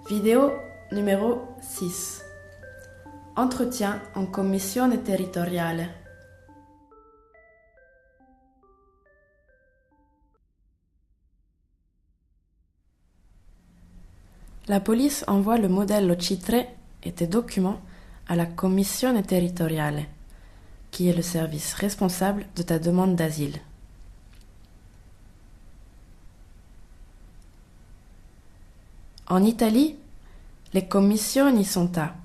Vidéo numéro 6. Entretien en commissione territoriale. La police envoie le modello C3 et tes documents à la commissione territoriale, qui est le service responsable de ta demande d'asile. En Italie, les commissioni sont à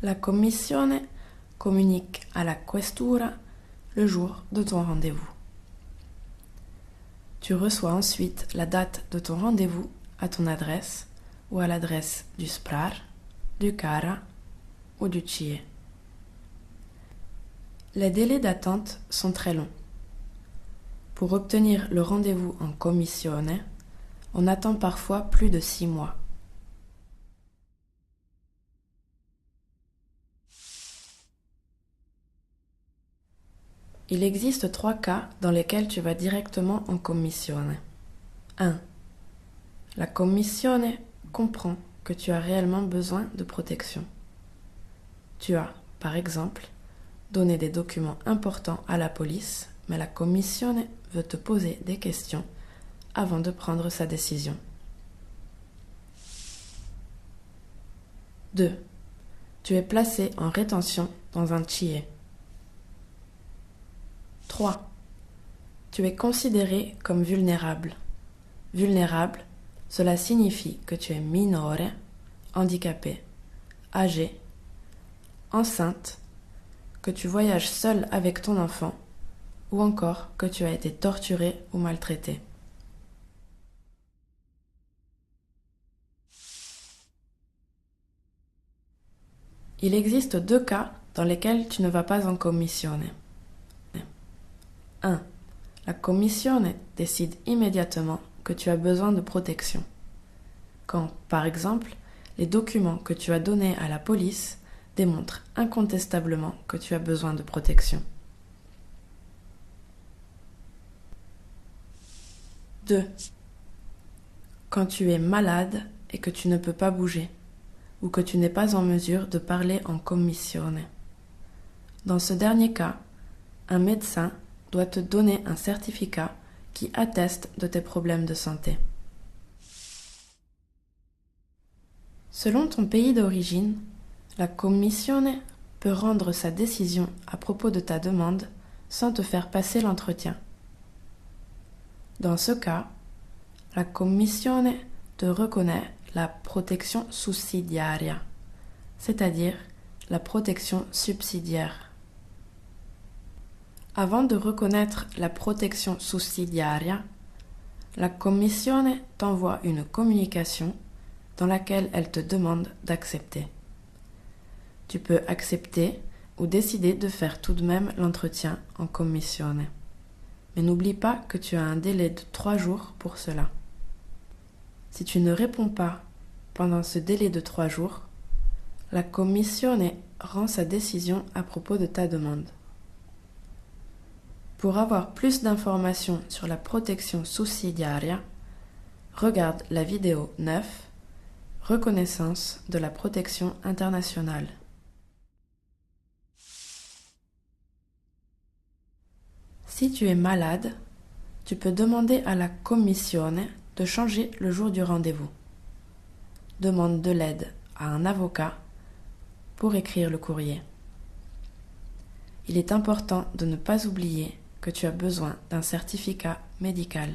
La commissione communique à la questura le jour de ton rendez-vous. Tu reçois ensuite la date de ton rendez-vous à ton adresse ou à l'adresse du SPRAR, du CARA ou du CIE. Les délais d'attente sont très longs. Pour obtenir le rendez-vous en commissione, on attend parfois plus de 6 mois. Il existe 3 cas dans lesquels tu vas directement en commissione. 1. La commissione comprend que tu as réellement besoin de protection. Tu as, par exemple, donné des documents importants à la police, mais la commissione veut te poser des questions avant de prendre sa décision. 2. Tu es placé en rétention dans un CIE. 3. Tu es considéré comme vulnérable. Vulnérable, cela signifie que tu es minore, handicapé, âgé, enceinte, que tu voyages seul avec ton enfant ou encore que tu as été torturé ou maltraité. Il existe 2 cas dans lesquels tu ne vas pas en commissione. 1. La commissione décide immédiatement que tu as besoin de protection. Quand, par exemple, les documents que tu as donnés à la police démontrent incontestablement que tu as besoin de protection. 2. Quand tu es malade et que tu ne peux pas bouger, ou que tu n'es pas en mesure de parler en commissione. Dans ce dernier cas, un médecin doit te donner un certificat qui atteste de tes problèmes de santé. Selon ton pays d'origine, la commissione peut rendre sa décision à propos de ta demande sans te faire passer l'entretien. Dans ce cas, la commissione te reconnaît la protection sussidiaria, c'est-à-dire la protection subsidiaire. Avant de reconnaître la protection sussidiaria, la commissione t'envoie une communication dans laquelle elle te demande d'accepter. Tu peux accepter ou décider de faire tout de même l'entretien en commissione. Mais n'oublie pas que tu as un délai de 3 jours pour cela. Si tu ne réponds pas pendant ce délai de 3 jours, la commissione rend sa décision à propos de ta demande. Pour avoir plus d'informations sur la protection sussidiaria, regarde la vidéo 9, Reconnaissance de la protection internationale. Si tu es malade, tu peux demander à la commissione de changer le jour du rendez-vous. Demande de l'aide à un avocat pour écrire le courrier. Il est important de ne pas oublier que tu as besoin d'un certificat médical.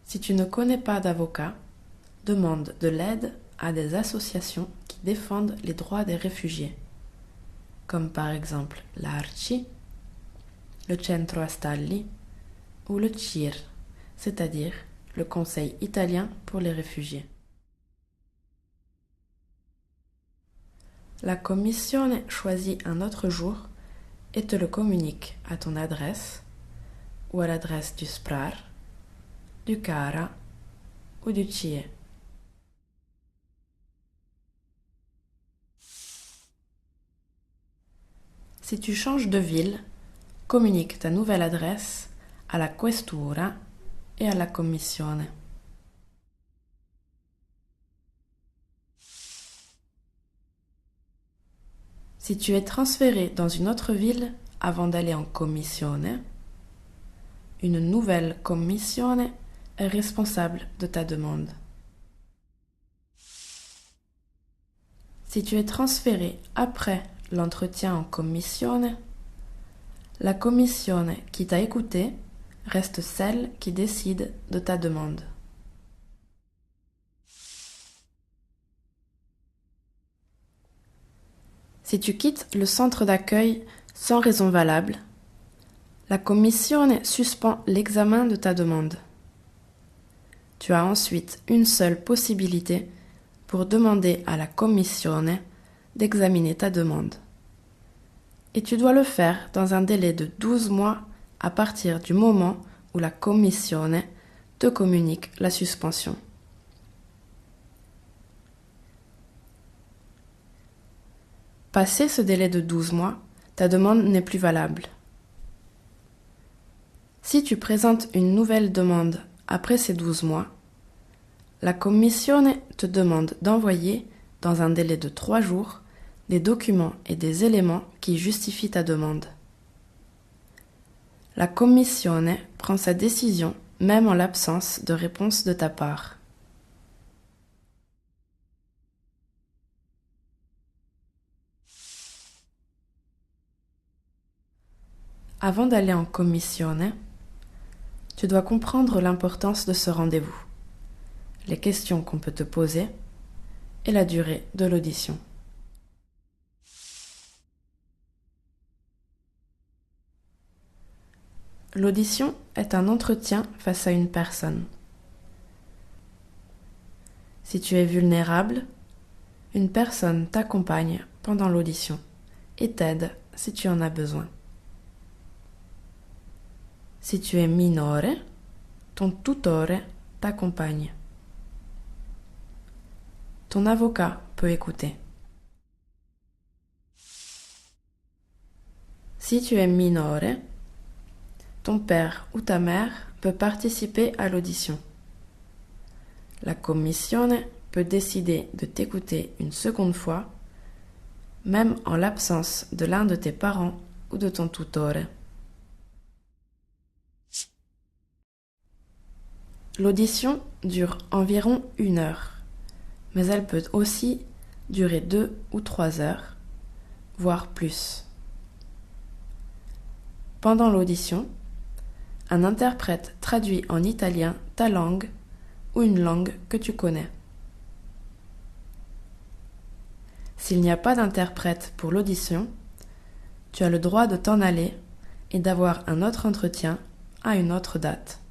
Si tu ne connais pas d'avocat, demande de l'aide à des associations qui défendent les droits des réfugiés, comme par exemple l'ARCI, le Centro Astalli ou le CIR, c'est-à-dire le Conseil italien pour les réfugiés. La Commissione choisit un autre jour et te le communique à ton adresse ou à l'adresse du SPRAR, du CARA ou du CIE. Si tu changes de ville, communique ta nouvelle adresse à la Questura et à la Commissione. Si tu es transféré dans une autre ville avant d'aller en Commissione, une nouvelle Commissione est responsable de ta demande. Si tu es transféré après l'entretien en Commissione, la Commissione qui t'a écouté reste celle qui décide de ta demande. Si tu quittes le centre d'accueil sans raison valable, la Commissione suspend l'examen de ta demande. Tu as ensuite une seule possibilité pour demander à la Commissione d'examiner ta demande. Et tu dois le faire dans un délai de 12 mois à partir du moment où la Commissione te communique la suspension. Passé ce délai de 12 mois, ta demande n'est plus valable. Si tu présentes une nouvelle demande après ces 12 mois, la Commissione te demande d'envoyer, dans un délai de 3 jours, des documents et des éléments qui justifient ta demande. La Commissione prend sa décision même en l'absence de réponse de ta part. Avant d'aller en Commissione, tu dois comprendre l'importance de ce rendez-vous, les questions qu'on peut te poser et la durée de l'audition. L'audition est un entretien face à une personne. Si tu es vulnérable, une personne t'accompagne pendant l'audition et t'aide si tu en as besoin. Si tu es minore, ton tutore t'accompagne. Ton avocat peut écouter. Si tu es minore, ton père ou ta mère peut participer à l'audition. La Commissione peut décider de t'écouter une seconde fois, même en l'absence de l'un de tes parents ou de ton tutore. L'audition dure environ 1 heure, mais elle peut aussi durer 2 ou 3 heures, voire plus. Pendant l'audition, un interprète traduit en italien ta langue ou une langue que tu connais. S'il n'y a pas d'interprète pour l'audition, tu as le droit de t'en aller et d'avoir un autre entretien à une autre date.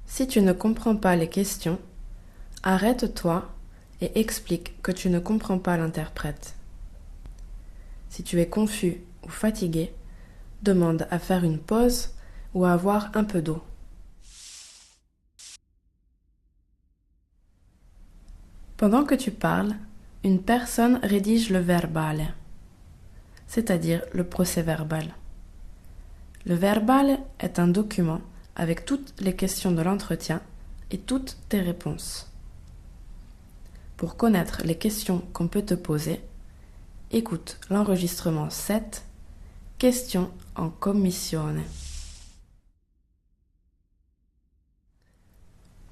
Si tu ne comprends pas les questions, arrête-toi et explique que tu ne comprends pas l'interprète. Si tu es confus ou fatigué, demande à faire une pause ou à avoir un peu d'eau. Pendant que tu parles, une personne rédige le verbale, c'est-à-dire le procès-verbal. Le verbale est un document avec toutes les questions de l'entretien et toutes tes réponses. Pour connaître les questions qu'on peut te poser, écoute l'enregistrement 7, questions en commissione.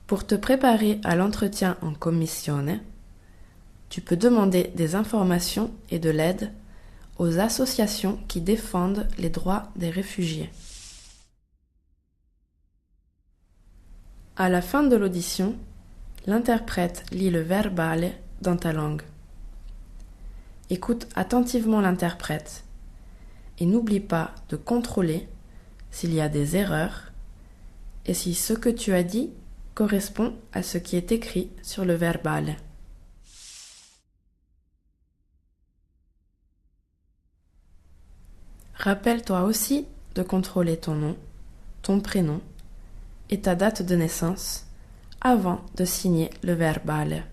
Pour te préparer à l'entretien en commissione, tu peux demander des informations et de l'aide aux associations qui défendent les droits des réfugiés. À la fin de l'audition, l'interprète lit le verbale dans ta langue. Écoute attentivement l'interprète et n'oublie pas de contrôler s'il y a des erreurs et si ce que tu as dit correspond à ce qui est écrit sur le verbale. Rappelle-toi aussi de contrôler ton nom, ton prénom et ta date de naissance avant de signer le verbale.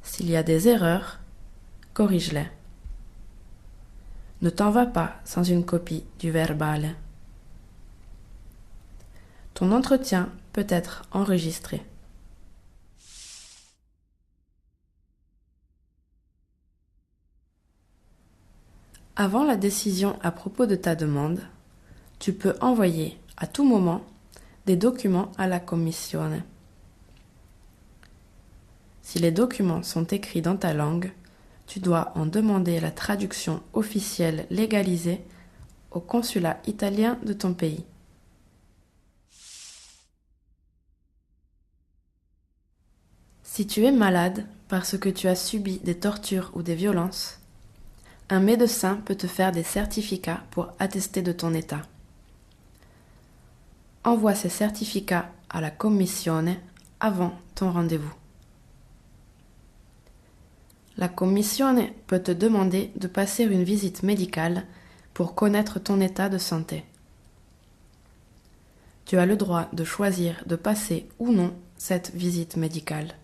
S'il y a des erreurs, corrige-les. Ne t'en vas pas sans une copie du verbale. Ton entretien peut être enregistré. Avant la décision à propos de ta demande, tu peux envoyer à tout moment des documents à la commissione. Si les documents sont écrits dans ta langue, tu dois en demander la traduction officielle légalisée au consulat italien de ton pays. Si tu es malade parce que tu as subi des tortures ou des violences, un médecin peut te faire des certificats pour attester de ton état. Envoie ces certificats à la commissione avant ton rendez-vous. La commissione peut te demander de passer une visite médicale pour connaître ton état de santé. Tu as le droit de choisir de passer ou non cette visite médicale.